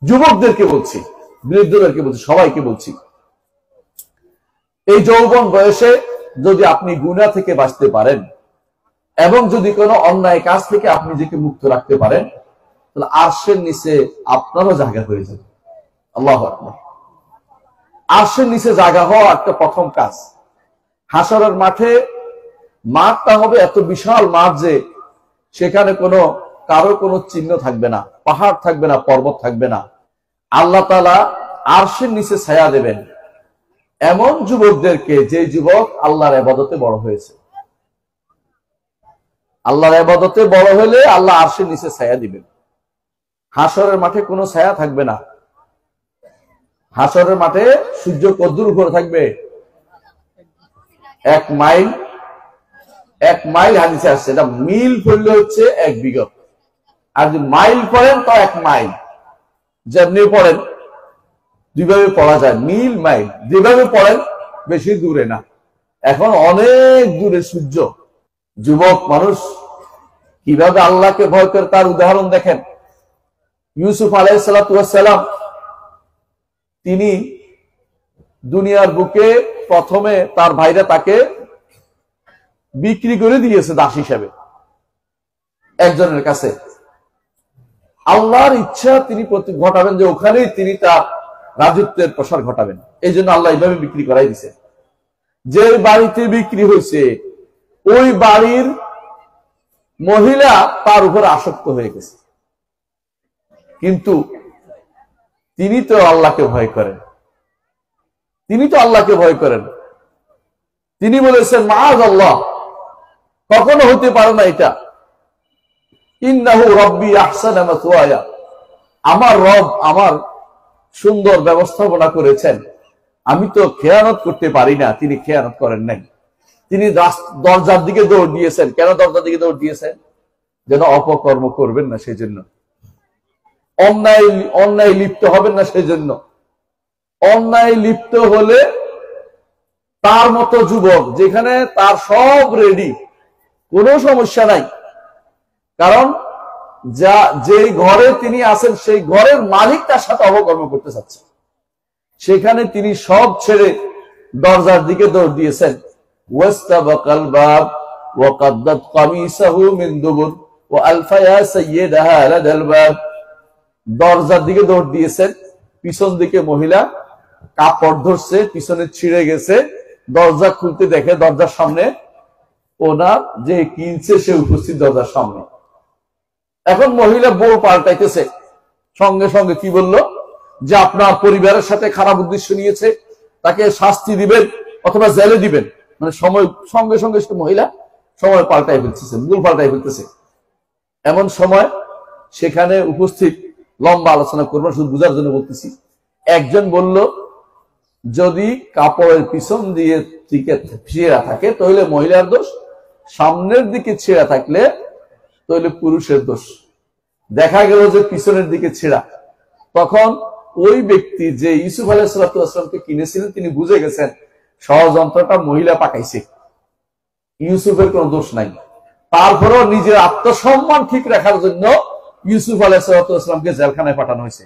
যুবকদেরকে বলছি, বৃদ্ধদেরকে বলছি, সবাইকে বলছি, এই যৌবন বয়সে যদি আপনি গুনাহ থেকে বাঁচতে পারেন এবং যদি কোনো অন্যায় কাজ থেকে আপনি নিজেকে মুক্ত রাখতে পারেন, তাহলে আরশের নিচে আপনারও জায়গা হয়ে যাবে। আল্লাহু আকবার। আরশের নিচে জায়গা হওয়া একটা প্রথম কাজ। হাসরের মাঠটা হবে এত বিশাল মাঠ যে সেখানে কারো কোনো চিহ্ন থাকবে না, পাহাড় থাকবে না, পর্বত থাকবে না। আল্লাহ তাআলা আরশের নিচে ছায়া দেবেন এমন যুবকদেরকে, যে যুবক আল্লাহর ইবাদতে বড় হয়েছে। আল্লাহর ইবাদতে বড় হলে আল্লাহ আরশের নিচে ছায়া দিবেন। হাসরের মাঠে কোনো ছায়া থাকবে না। হাসরের মাঠে সূর্য কদ্দুর উপরে থাকবে? 1 মাইল। 1 মাইল হাদিসে আসছে, এটা মিল পড়লে হচ্ছে 1 বিঘত, আর যদি মাইল পড়েন তো 1 মাইল। যেমনি পড়েন দুইভাবে পড়া যায়, মিল মাইল, যেভাবে পড়েন বেশি দূরে না। এখন অনেক দূরে সূর্য। যুবক মানুষ কিভাবে আল্লাহকে ভয় করে তার উদাহরণ দেখেন। ইউসুফ আলাইহিস সালাতু ওয়াস সালাম, তিনি দুনিয়ার বুকে প্রথমে তার ভাইরা তাকে বিক্রি করে দিয়েছে দাস হিসেবে একজনের কাছে। আল্লাহর ইচ্ছা তিনি ঘটাবেন যে ওখানেই তিনি তার রাজত্বের প্রসার ঘটাবেন, এই জন্য আল্লাহ এইভাবে বিক্রি করাই দিছে। যে বাড়িতে বিক্রি হয়েছে ওই বাড়ির মহিলা তার উপর আসক্ত হয়ে গেছে, কিন্তু তিনি তো আল্লাহকে ভয় করেন। তিনি বলেছেন মাআযাল্লাহ, কখনো হতে পারে না এটা। ইন্নাহু রাব্বি আহসানা মাসওয়ায়া, আমার রব আমার সুন্দর ব্যবস্থাপনা করেছেন, আমি তো খেয়ানত করতে পারি না। তিনি খেয়ানত করেন নাই। তিনি দরজার দিকে দৌড় দিয়েছেন। কেন দরজার দিকে দৌড় দিয়েছেন? যেন অপকর্ম করবেন না সেই জন্য, অন্যায় লিপ্ত হবেন না সেই জন্য। অন্যায় লিপ্ত হলে তার মতো যুবক, যেখানে তার সব রেডি, কোনো সমস্যা নাই, কারণ যে ঘরে তিনি আছেন সেই ঘরের মালিক তার সাথে অপকর্ম করতে চাচ্ছে, সেখানে তিনি সব ছেড়ে দরজার দিকে দৌড় দিয়েছেন। ওয়াস্তাবাকাল বাব ওয়া কাদ্দাত কামিসাহু মিন দুবুর ওয়া আলফায়া সাইয়্যিদাহা লাদাল বাব, দরজার দিকে দৌড় দিয়েছেন। পিছন দিকে মহিলা কাপড় ধরছে, পিছনে ছিঁড়ে গেছে, দরজা খুলতে দেখে দরজার সামনে ওনার যে কিনছে সে উপস্থিত দরজার সামনে। এখন মহিলা বউ পাল্টাইতেছে, সঙ্গে সঙ্গে কি বলল যে আপনার পরিবারের সাথে খারাপ উদ্দেশ্য নিয়েছে, তাকে শাস্তি দিবেন অথবা জেলে দিবেন। মানে সঙ্গে সঙ্গে মহিলা সময় পাল্টাই ফেলতেছে, ভুল পাল্টাই ফেলতেছে। এমন সময় সেখানে উপস্থিত, লম্বা আলোচনা করবো, শুধু বুঝার জন্য বলতেছি, একজন বলল যদি কাপড়ের পিছন দিয়ে ছেঁড়া থাকে তাহলে মহিলার দোষ, সামনের দিকে ছেঁড়া থাকলে তাহলে পুরুষের দোষ। দেখা গেল যে পিছনের দিকে ছেঁড়া। তখন ওই ব্যক্তি যে ইউসুফ আলাইহিস সালামকে কিনেছিলেন তিনি বুঝে গেছেন ষড়যন্ত্রটা মহিলা পাকাইছে, ইউসুফের কোনো দোষ নাই। তারপরেও নিজের আত্মসম্মান ঠিক রাখার জন্য ইউসুফ আলাইহিস সালামকে জেলখানায় পাঠানো হয়েছে।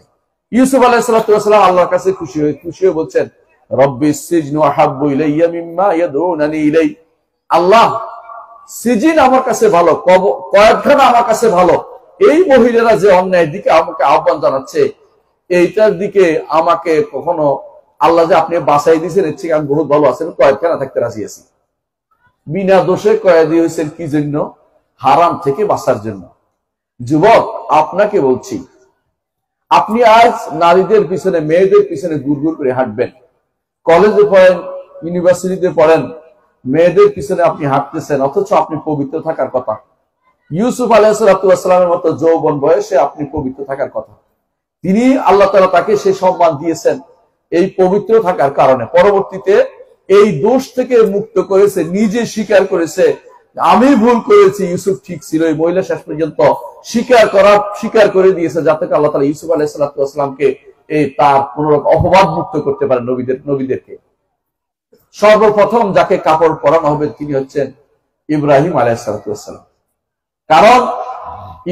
ইউসুফ আলাইহিস সালাম আল্লাহর কাছে খুশি হয়ে বলছেন রব্বিস সিজনু আহাব্বু ইলাইয়া মিম্মা ইয়াদউনানি ইলাই, আল্লাহ সিজিন আমার কাছে ভালো, কয়েকখানা আমার কাছে ভালো। এই মহিলারা যে অন্যায়ের দিকে আমাকে আহ্বান জানাচ্ছে, এইটার দিকে আমাকে কখনো আল্লাহ যে আপনি বাঁচাই দিয়েছেন এর থেকে আমি বহুত ভালো আছেন, কয়েকখানা থাকতে রাজি আছি। বিনা দোষে কয়েদি হয়েছেন কি জন্য? হারাম থেকে বাঁচার জন্য। যুবক আপনাকে বলছি, আপনি আজ নারীদের পিছনে, মেয়েদের পিছনে গুড়গুড় করে হাঁটবেন, কলেজে পড়েন, ইউনিভার্সিটিতে পড়েন, মেয়েদের পিছনে আপনি হাঁটতেছেন, অথচ আপনি পবিত্র থাকার কথা। ইউসুফ আলাইহিস সালামের মতো যৌবন বয়সে আপনি পবিত্র থাকার কথা। তিনি আল্লাহ তাআলা তাকে সেই সম্মান দিয়েছেন এই পবিত্র থাকার কারণে। পরবর্তীতে এই দোষ থেকে মুক্ত করেছে, নিজে স্বীকার করেছে আমি ভুল করেছি, ইউসুফ ঠিক ছিল। এই মহিলা শেষ পর্যন্ত স্বীকার করে দিয়েছে, যাতে আল্লাহ তাআলা ইউসুফ আলাইহিস সালামকে এই তার কোন অপবাদ মুক্ত করতে পারেন নবীদেরকে। সর্বপ্রথম যাকে কাপড় পরানো হবে তিনি হচ্ছেন ইব্রাহিম আলাইহিস সালাম। কারণ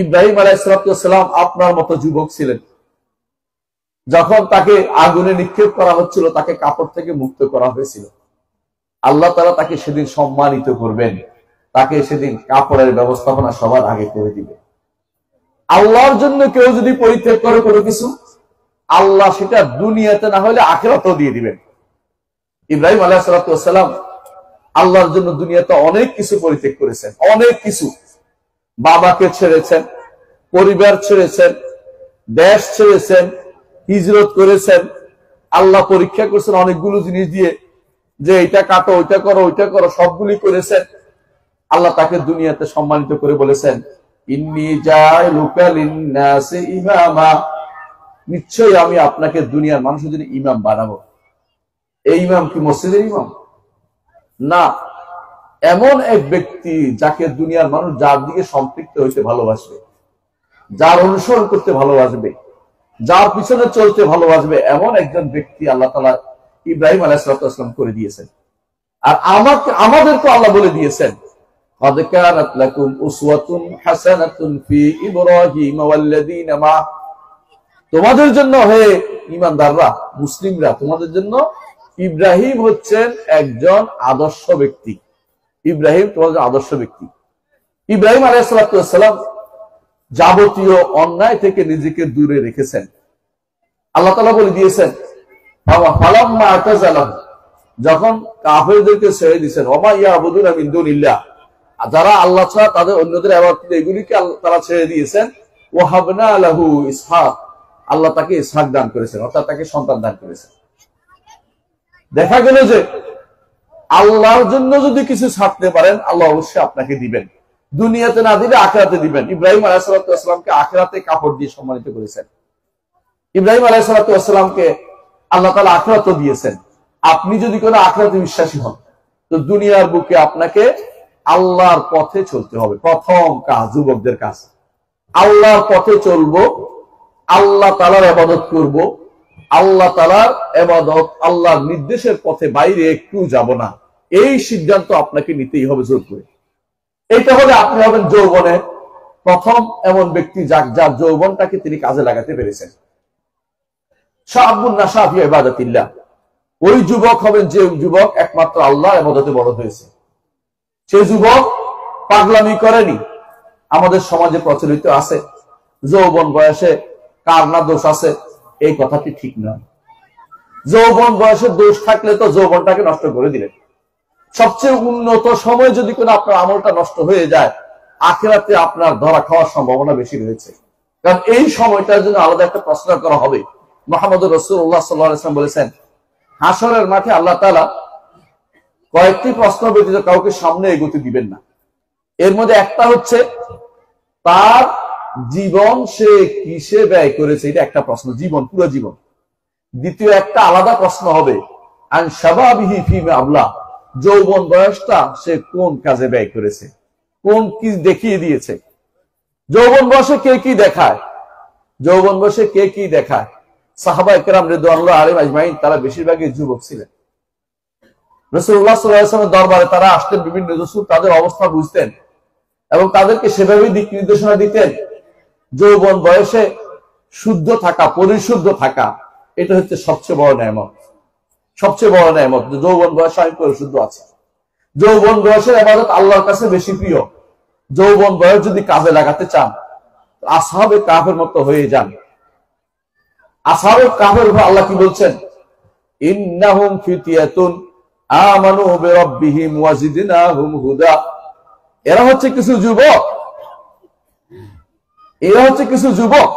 ইব্রাহিম আলাইহিস সালাম আপনার মতো যুবক ছিলেন, যখন তাকে আগুনে নিক্ষেপ করা হচ্ছিল, তাকে কাপড় থেকে মুক্ত করা হয়েছিল। আল্লাহ তাআলা তাকে সেদিন সম্মানিত করবেন, তাকে সেদিন কাপড়ের ব্যবস্থাপনা সবার আগে করে দিবে। আল্লাহর জন্য কেউ যদি পরিত্যাগ করে কোনো কিছু, আল্লাহ সেটা দুনিয়াতে না হলে আখিরাতেও দিয়ে দিবেন। ইব্রাহিম আলাইহিস সালাম আল্লাহর জন্য দুনিয়াতে অনেক কিছু পরিত্যাগ করেছেন, অনেক কিছু। বাবাকে ছেড়েছেন, পরিবার ছেড়েছেন, দেশ ছেড়েছেন, হিজরত করেছেন। আল্লাহ পরীক্ষা করছেন অনেকগুলো জিনিস দিয়ে, যে এটা কাটো, ওইটা করো, ওইটা করো, সবগুলি করেছেন। আল্লাহ তাকে দুনিয়াতে সম্মানিত করে বলেছেন, ইন্নী জাইলুকা লিন-নাসি ইমামা, নিশ্চয়ই আমি আপনাকে দুনিয়ার মানুষের জন্য ইমাম বানাবো। এই ইমাম কি মসজিদের ইমাম? না, এমন এক ব্যক্তি যাকে দুনিয়ার মানুষ যার দিকে সম্পৃক্ত হইতে ভালোবাসবে, যার অনুসরণ করতে ভালোবাসবে, যার পিছনে চলতে ভালোবাসবে, এমন একজন ব্যক্তি আল্লাহ তাআলা ইব্রাহিম আলাইহিস সালাম করে দিয়েছেন। আর আমাদেরকে আল্লাহ বলে দিয়েছেন, قد كانت لكم أسوة حسنة في إبراهيم والذين معه, তোমাদের জন্য হে ঈমানদাররা, মুসলিমরা, তোমাদের জন্য ইব্রাহিম হচ্ছেন একজন আদর্শ ব্যক্তি। ইব্রাহিম তোমাদের আদর্শ ব্যক্তি। ইব্রাহিম আলাইহিস সালাম যাবতীয় অন্যায় থেকে নিজেকে দূরে রেখেছেন। আল্লাহ তাআলা বলে দিয়েছেন, ফালাম্মা আতাযালাহু, যখন কাফেরদেরকে ছেড়ে দিয়েছেন, ওমা ইয়াবুদুনা মিন দুনিল্লাহ, যারা আল্লাহ ছাড়া তাদের অন্যদের ইবাদত, এগুলিকে তারা ছেড়ে দিয়েছেন। ওয়াহাবনা লাহু ইসহাক, আল্লাহ তাকে ইসহাক দান করেছেন, অর্থাৎ তাকে সন্তান দান করেছেন। দেখা গেল যে আল্লাহর জন্য যদি কিছু ছাড়তে পারেন, আল্লাহ অবশ্যই আপনাকে দিবেন, দুনিয়াতে না দিলে আখিরাতে দিবেন। ইব্রাহিম আলাইহিস সালামকে আখিরাতে কাপড় দিয়ে সম্মানিত করেছেন। ইব্রাহিম আলাইহিস সালামকে আল্লাহ তাআলা আখিরাতও দিয়েছেন। আপনি যদি কোনো আখিরাতে বিশ্বাসী হন, তো দুনিয়ার বুকে আপনাকে আল্লাহর পথে চলতে হবে। প্রথম কাজ, যুবকদের কাজ, আল্লাহর পথে চলবো, আল্লাহ তাআলার ইবাদত করব, আল্লাহ তাআলার ইবাদত, আল্লাহর নির্দেশের পথে বাইরে একটু যাব না, এই সিদ্ধান্ত আপনাকে নিতেই হবে জোর করে। এটা হলে আপনি হবেন যৌবনে প্রথম এমন ব্যক্তি যার যৌবনটাকে তিনি কাজে লাগাতে পেরেছেন। শাআবুন নাশা ফি ইবাদাতিল্লাহ, ওই যুবক হবেন যে যুবক একমাত্র আল্লাহর ইবাদতে বড় হয়েছে। সে যুবক পাগলামি করেনি। আমাদের সমাজে প্রচলিত আছে, যৌবন বয়সে কার না দোষ আছে, এই কথাটি ঠিক নয়। যৌবন বয়সে দোষ থাকলে তো যৌবনটাকে নষ্ট করে দিলেন। সবচেয়ে উন্নত সময় যদি কোনো আপনার আমলটা নষ্ট হয়ে যায়, আখিরাতে আপনার ধরা খাওয়ার সম্ভাবনা বেশি রয়েছে। কারণ এই সময়টার জন্য আলাদা একটা প্রশ্ন করা হবে। মুহাম্মদুর রাসূলুল্লাহ সাল্লাল্লাহু আলাইহি ওয়াসাল্লাম বলেছেন, হাসরের মাঠে আল্লাহ তাআলা কয়েকটি প্রশ্ন ব্যতীত কাউকে সামনে এগোতে দিবেন না। এর মধ্যে একটা হচ্ছে তার জীবন সে কিসে ব্যয় করেছে, এটা একটা প্রশ্ন, জীবন, পুরো জীবন। দ্বিতীয় একটা আলাদা প্রশ্ন হবে, আন শাবাবিহি ফিমা আবলা, যৌবন বয়সটা সে কোন কাজে ব্যয় করেছে, কোন কি দেখিয়ে দিয়েছে। যৌবন বয়সে কে কি দেখায়, যৌবন বয়সে কে কি দেখায়। সাহাবায়ে কেরাম রিদওয়ানুল্লাহি আলাইহিম আজমাইন তারা বেশিরভাগই যুবক ছিলেন। রাসূলুল্লাহ সাল্লাল্লাহু আলাইহি ওয়াসাল্লামের দরবারে তারা আসতেন, বিভিন্ন রাসূল তাদের অবস্থা বুঝতেন এবং তাদেরকে সেভাবেই দিক নির্দেশনা দিতেন। যৌবন বয়সে শুদ্ধ থাকা, পরিশুদ্ধ থাকা, এটা হচ্ছে সবচেয়ে বড় নেয়ামত। সবচেয়ে বড় নেয়ামত যৌবন বয়সে আমি পরিশুদ্ধ আছি। যৌবন বয়সের ইবাদত আল্লাহর কাছে বেশি প্রিয়। যৌবন বয়স যদি কাজে লাগাতে চান, আসহাবে কাহফের মতো হয়ে যান। আসহাবে কাহফের উপর আল্লাহ কি বলছেন, ইন্নাহুম ফিতিয়াতুন আমানু বিরাব্বিহিম ওয়া জিদনাহুম হুদা, এরা হচ্ছে কিছু যুবক, এরা হচ্ছে কিছু যুবক।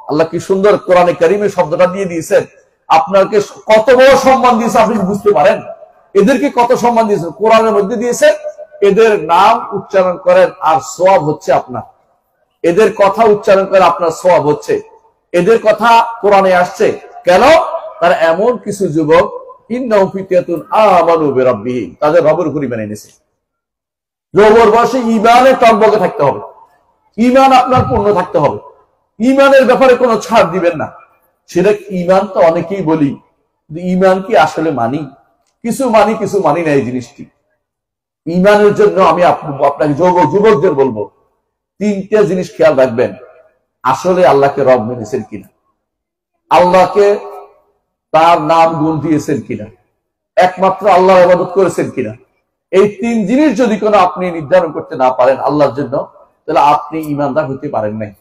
আল্লাহ কি সুন্দর কোরআনে কারীমে শব্দটা দিয়ে দিয়েছেন। আপনাকে কত বড় সম্মান দিয়েছে আপনি বুঝতে পারেন। এদেরকে কত সম্মান দিয়েছেন, কোরআনের মধ্যে দিয়েছেন। এদের নাম উচ্চারণ করেন আর সওয়াব হচ্ছে আপনার, এদের কথা উচ্চারণ করে আপনার সওয়াব হচ্ছে। এদের কথা কোরআনে আসছে কেন? তারা এমন কিছু যুবক, ইন্নাহুম ফিতিয়াতুন আমানু বিরাব্বিহিম, তাদের রবের উপর ঈমান এনেছে। যৌবন বয়সে ঈমানের টকবকে থাকতে হবে, ঈমান আপনার পূর্ণ থাকতে হবে। ঈমানের ব্যাপারে কোনো ছাড় দিবেন না। সেটা ঈমান তো অনেকেই বলি, ঈমান কি আসলে মানি? কিছু মানি, কিছু মানি না। এই জিনিসটি ঈমানের জন্য আমি আপনাকে যুবকদের বলবো, তিনটা জিনিস খেয়াল রাখবেন। আসলে আল্লাহকে রব মেনেছেন কিনা, আল্লাহকে তার নাম গুণ দিয়েছেন কিনা, একমাত্র আল্লাহর ইবাদত করেছেন কিনা, এই তিন জিনিস যদি কোনো আপনি নির্ধারণ করতে না পারেন আল্লাহর জন্য, তাহলে আপনি ঈমানদার হতে পারেন নাই।